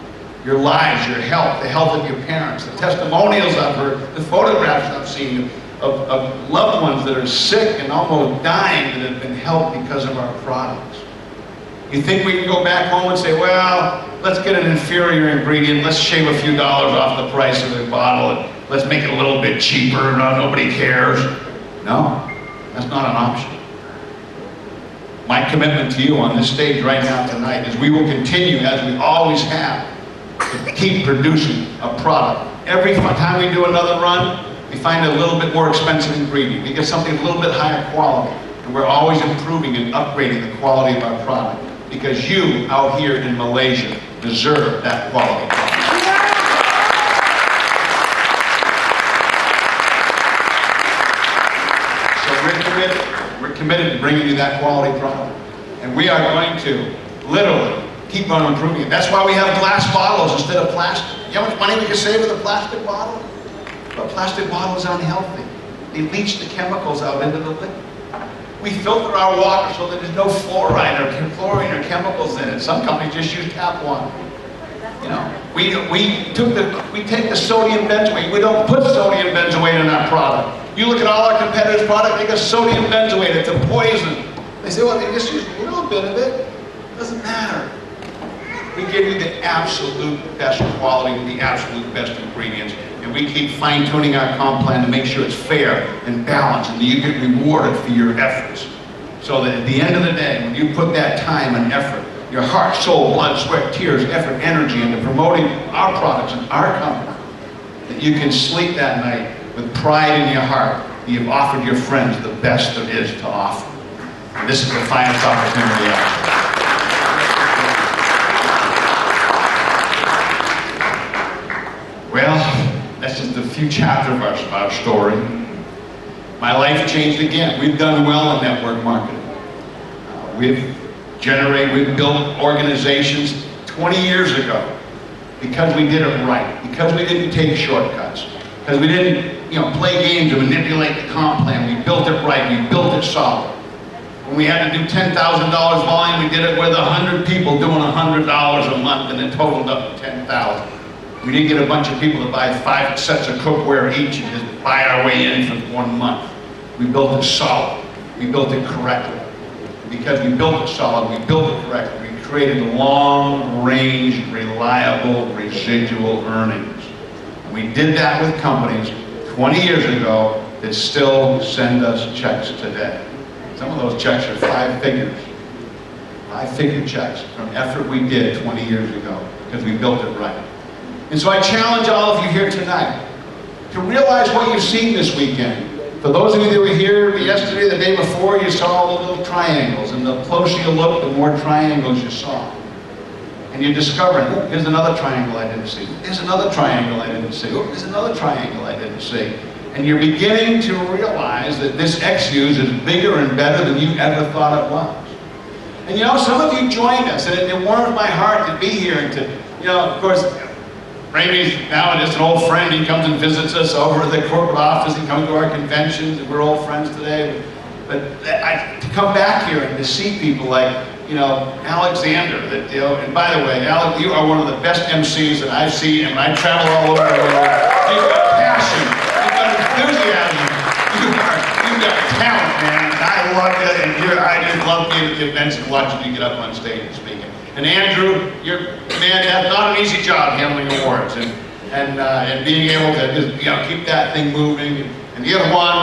Your lives, your health, the health of your parents, the testimonials I've heard, the photographs I've seen of loved ones that are sick and almost dying that have been helped because of our products. You think we can go back home and say, well, let's get an inferior ingredient, let's shave a few dollars off the price of the bottle, and let's make it a little bit cheaper, nobody cares. No, that's not an option. My commitment to you on this stage right now tonight is we will continue, as we always have, to keep producing a product. Every time we do another run, we find a little bit more expensive ingredient. We get something a little bit higher quality. And we're always improving and upgrading the quality of our product, because you out here in Malaysia deserve that quality product. So we're committed to bringing you that quality product. And we are going to literally keep on improving it. That's why we have glass bottles instead of plastic. You know how much money we can save with a plastic bottle? But a plastic bottle is unhealthy. They leach the chemicals out into the liquid. We filter our water so that there's no fluoride or chlorine or chemicals in it. Some companies just use tap water. You know, we take the sodium benzoate. We don't put sodium benzoate in our product. You look at all our competitors' product, they got sodium benzoate. It's a poison. They say, well, they just use a little bit of it. It doesn't matter. We give you the absolute best quality with the absolute best ingredients. And we keep fine-tuning our comp plan to make sure it's fair and balanced and that you get rewarded for your efforts. So that at the end of the day, when you put that time and effort, your heart, soul, blood, sweat, tears, effort, energy into promoting our products and our company, that you can sleep that night with pride in your heart that you've offered your friends the best there is to offer. And this is the finest opportunity ever. Well, that's just a few chapters of our story. My life changed again. We've done well in network marketing. We've built organizations 20 years ago because we did it right, because we didn't take shortcuts, because we didn't, play games and manipulate the comp plan. We built it right. We built it solid. When we had to do $10,000 volume, we did it with 100 people doing $100 a month, and it totaled up to $10,000. We didn't get a bunch of people to buy 5 sets of cookware each and just buy our way in for 1 month. We built it solid. We built it correctly. Because we built it solid, we built it correctly, we created long-range, reliable, residual earnings. And we did that with companies 20 years ago that still send us checks today. Some of those checks are five-figure checks from effort we did 20 years ago because we built it right. And so I challenge all of you here tonight to realize what you've seen this weekend. For those of you that were here yesterday, the day before, you saw all the little triangles, and the closer you look, the more triangles you saw. And you discovered, oh, here's another triangle I didn't see. There's another triangle I didn't see. Oh, there's another triangle I didn't see. And you're beginning to realize that this XUs is bigger and better than you ever thought it was. And you know, some of you joined us, and it warmed my heart to be here and to, you know, of course, Ramey's now just an old friend. He comes and visits us over at the corporate office. He comes to our conventions, and we're old friends today. But to come back here and to see people like, you know, Alexander, that, you know, and by the way, Alex, you are one of the best MCs that I've seen, and I travel all over the world. You've got passion, you've got enthusiasm, you've got talent, man. I love it, and I just love being at the events and watching you get up on stage and speaking. And Andrew, man, that's not an easy job handling awards and being able to just, you know, keep that thing moving. And the other one,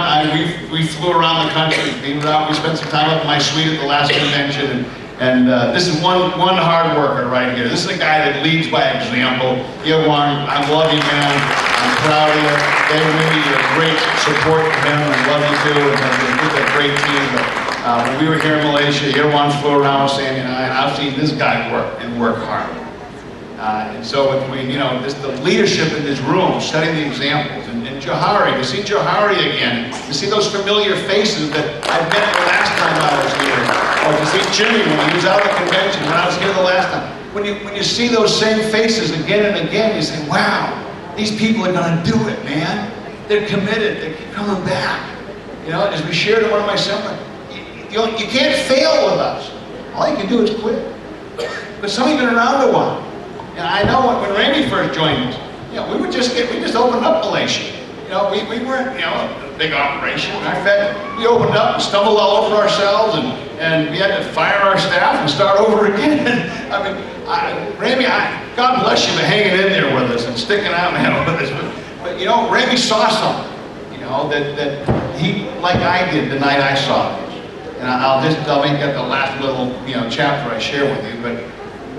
we flew around the country. We spent some time up in my suite at the last convention. And this is one hard worker right here. This is a guy that leads by example. The other one, I love you, man. I'm proud of you. They really are great support for him. I love you too. And it's a great team. When we were here in Malaysia, Irwan flew around with Sandy and I've seen this guy work and work hard. And so between, you know, the leadership in this room, setting the examples, and Johari, to see Johari again, to see those familiar faces that I met the last time I was here, or to see Jimmy when he was out at the convention, when I was here the last time. When you see those same faces again and again, you say, wow, these people are going to do it, man. They're committed. They're coming back. You know, as we shared in one of my seminars, you can't fail with us. All you can do is quit. But some of you have been around a while. And I know when Ramey first joined us, you know, we just opened up Malaysia. You know, we weren't, you know, a big operation. In fact, we opened up and stumbled all over ourselves, and we had to fire our staff and start over again. I mean, Ramey, God bless you for hanging in there with us and sticking out, man, with us. But you know, Ramey saw something, you know, that he, like I did the night I saw it. And I'll make that the last little, you know, chapter I share with you. But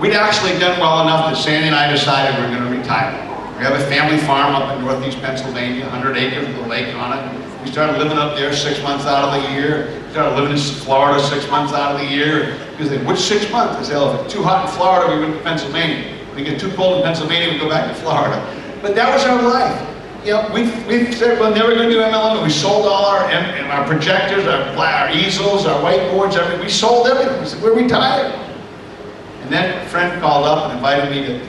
we'd actually done well enough that Sandy and I decided we were going to retire. We have a family farm up in northeast Pennsylvania, 100 acres with a lake on it. We started living up there 6 months out of the year. We started living in Florida 6 months out of the year. Because they, which 6 months? They say, oh, if it's too hot in Florida, we went to Pennsylvania. When it gets too cold in Pennsylvania, we go back to Florida. But that was our life. You know, we said we're never going to do MLM. We sold all our projectors, our easels, our whiteboards, everything. We sold everything. We said, we're retired. And then a friend called up and invited me to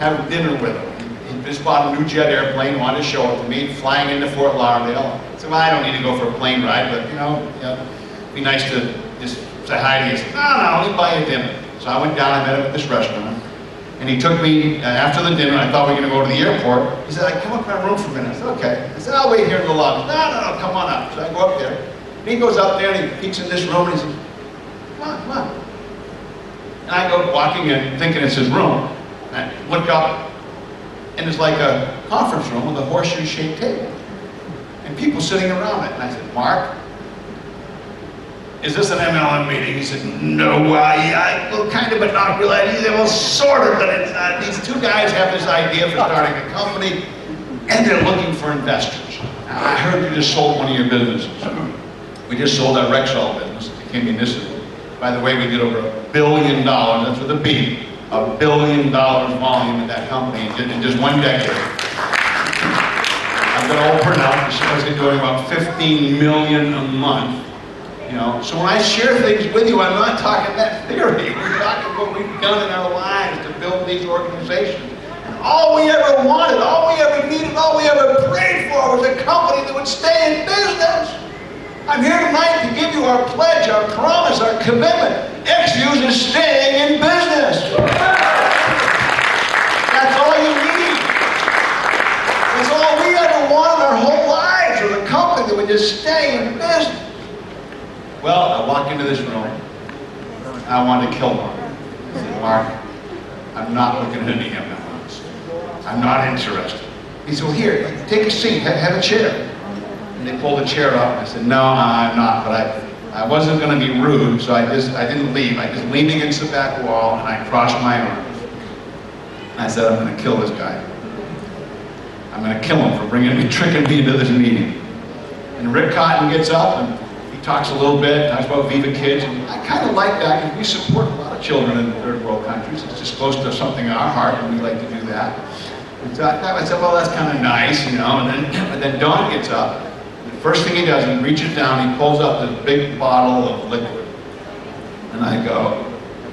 have dinner with him. He just bought a new jet airplane, wanted to show it to me, flying into Fort Lauderdale. I said, well, I don't need to go for a plane ride, but, you know, it'd be nice to just say hi to you. He said, no, let me buy you dinner. So I went down, I met him at this restaurant. And he took me, after the dinner, I thought we were going to go to the airport. He said, I come up to my room for a minute. I said, okay. I said, I'll wait here in the lobby. No, come on up. So I go up there. And he goes up there and he peeks in this room and he says, come on. And I go walking in, thinking it's his room. And I look up, and it's like a conference room with a horseshoe-shaped table. And people sitting around it. And I said, Mark, is this an MLM meeting? He said, no, well, kind of, but not really. He said, well, sort of, but it's not. These two guys have this idea for starting a company, and they're looking for investors. Now, I heard you just sold one of your businesses. We just sold our Rexall business. It became municipal. By the way, we did over $1 billion, that's with a B, $1 billion volume in that company in just one decade. I've got all pronounced. I was doing about $15 million a month. You know, so when I share things with you, I'm not talking that theory. We're talking what we've done in our lives to build these organizations. And all we ever wanted, all we ever needed, all we ever prayed for was a company that would stay in business. I'm here tonight to give you our pledge, our promise, our commitment. XUs is staying in business. That's all you need. That's all we ever wanted our whole lives, was a company that would just stay in business. Well, I walked into this room, and I wanted to kill Mark. I said, Mark, I'm not looking at any hymnals. I'm not interested. He said, well, here, take a seat, have a chair. And they pulled a chair up, and I said, no, I'm not, but I wasn't going to be rude, so I didn't leave. I just leaned against the back wall, and I crossed my arms. And I said, I'm going to kill this guy. I'm going to kill him for tricking me into this meeting. And Rick Cotton gets up, and he talks a little bit, talks about Viva Kids, and I kind of like that, because we support a lot of children in third world countries. It's just close to something in our heart, and we like to do that. And so I said, well, that's kind of nice, you know, and then Don gets up. The first thing he does, he reaches down, he pulls up this big bottle of liquid. And I go,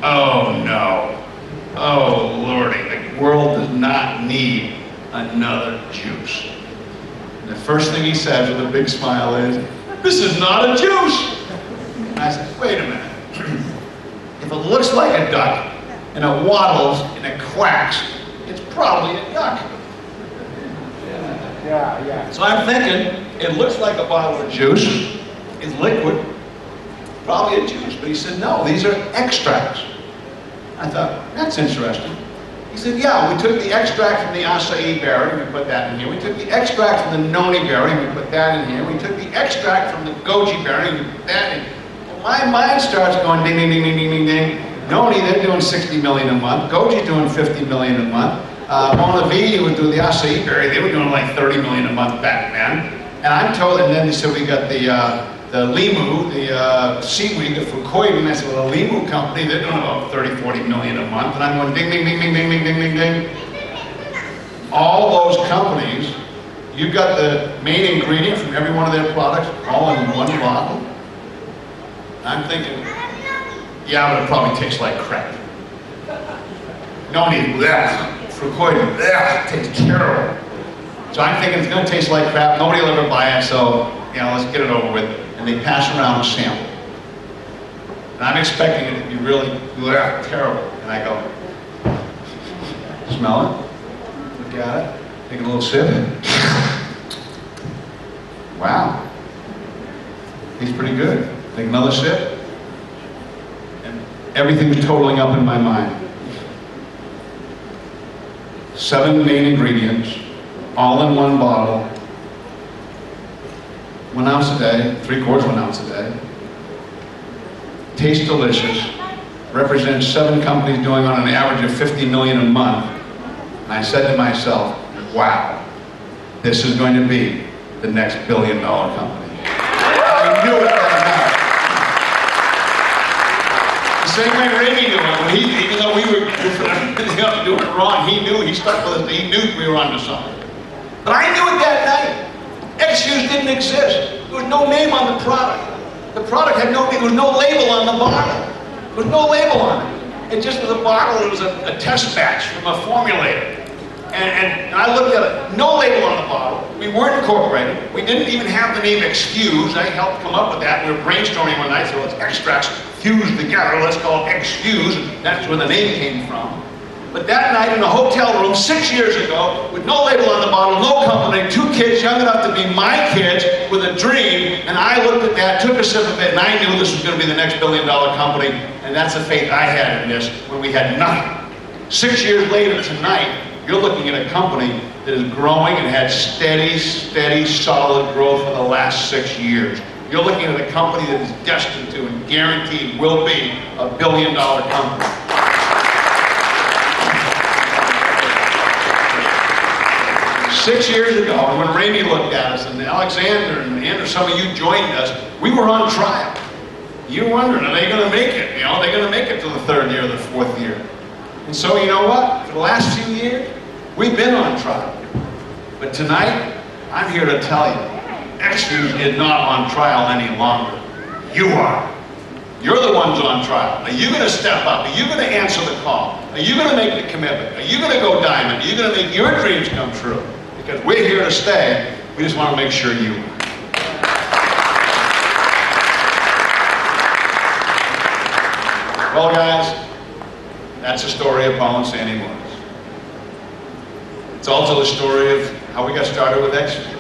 oh no, oh Lordy, the world does not need another juice. And the first thing he says with a big smile is, this is not a juice. And I said, wait a minute. If it looks like a duck, and it waddles, and it quacks, it's probably a duck. Yeah. So I'm thinking, it looks like a bottle of juice, it's liquid, probably a juice. But he said, no, these are extracts. I thought, that's interesting. He said, yeah, we took the extract from the acai berry, and we put that in here. We took the extract from the noni berry, and we put that in here. We took the extract from the goji berry, and we put that in. Well, my mind starts going ding, ding, ding, ding, ding, ding, ding. Noni, they're doing 60 million a month. Goji's doing 50 million a month. Mona V, who would do the acai berry, they were doing like 30 million a month back then. And I'm told, and then they said we got the limu, the seaweed, the fukoid, and I said, well, the limu company, they're doing about 30, 40 million a month. And I'm going ding, ding, ding, ding, ding, ding, ding, ding, ding. All those companies, you've got the main ingredient from every one of their products, all in one bottle. I'm thinking, yeah, but it probably tastes like crap. Noni, bleh. Fukoid, bleh, it tastes terrible. So I'm thinking it's going to taste like crap. Nobody will ever buy it, so you know, let's get it over with. And they pass around a sample. And I'm expecting it to be really terrible. And I go, smell it, look at it, take a little sip. Wow, tastes pretty good. Take another sip. And everything was totaling up in my mind. 7 main ingredients, all in one bottle, 1 ounce a day, 3/4 1 ounce a day. Tastes delicious, represents 7 companies doing on an average of 50 million a month. And I said to myself, wow, this is going to be the next billion-dollar company. I knew it that night. The same way Ramey knew it, even though we were doing it wrong, he knew, he stuck with us, he knew we were onto something. But I knew it that night. XUs didn't exist. There was no name on the product. The product had no, there was no label on the bottle. There was no label on it. It just was a bottle, it was a test batch from a formulator. And I looked at it, no label on the bottle. We weren't incorporated. We didn't even have the name XFuse. I helped come up with that. We were brainstorming one night, so it's extracts fused together. Let's call it XFuse. That's where the name came from. But that night in a hotel room 6 years ago, with no label on the bottle, no company, 2 kids young enough to be my kids with a dream, and I looked at that, took a sip of it, and I knew this was going to be the next billion-dollar company, and that's the faith I had in this when we had nothing. 6 years later tonight, you're looking at a company that is growing and had steady, solid growth for the last 6 years. You're looking at a company that is destined to and guaranteed will be a billion-dollar company. 6 years ago, when Ramey looked at us, and Alexander and Andrew, some of you joined us, we were on trial. You're wondering, are they going to make it? You know, are they going to make it to the 3rd year or the 4th year? And so, you know what? For the last few years, we've been on trial. But tonight, I'm here to tell you, XFuse is not on trial any longer. You are. You're the ones on trial. Are you going to step up? Are you going to answer the call? Are you going to make the commitment? Are you going to go diamond? Are you going to make your dreams come true? Because we're here to stay. We just want to make sure you are. Well, guys, that's the story of Paul and Sandy Moore's. It's also the story of how we got started with XFuse.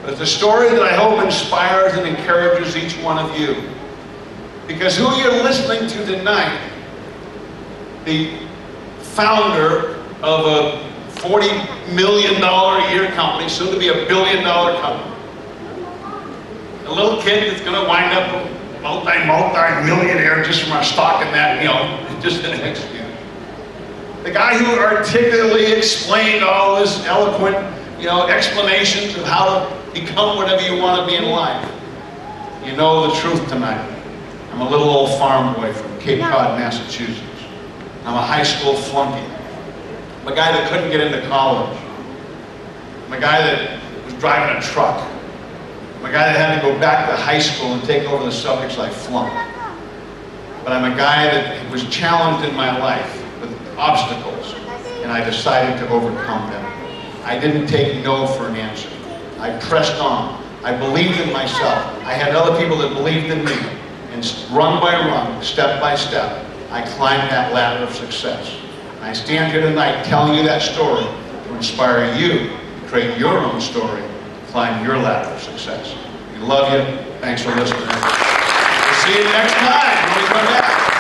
But it's a story that I hope inspires and encourages each one of you. Because who you're listening to tonight the founder of a $40 million a year company, soon to be $1 billion company. A little kid that's going to wind up a multi-millionaire just from our stock in that, just the next year. The guy who articulately explained all this eloquent, explanations of how to become whatever you want to be in life. You know the truth tonight. I'm a little old farm boy from Cape Cod, Massachusetts. I'm a high school flunky. I'm a guy that couldn't get into college. I'm a guy that was driving a truck. I'm a guy that had to go back to high school and take over the subjects I flunked. But I'm a guy that was challenged in my life with obstacles, and I decided to overcome them. I didn't take no for an answer. I pressed on. I believed in myself. I had other people that believed in me. And rung by rung, step by step, I climbed that ladder of success. And I stand here tonight telling you that story to inspire you to create your own story, to climb your ladder of success. We love you. Thanks for listening. We'll see you next time when we come back.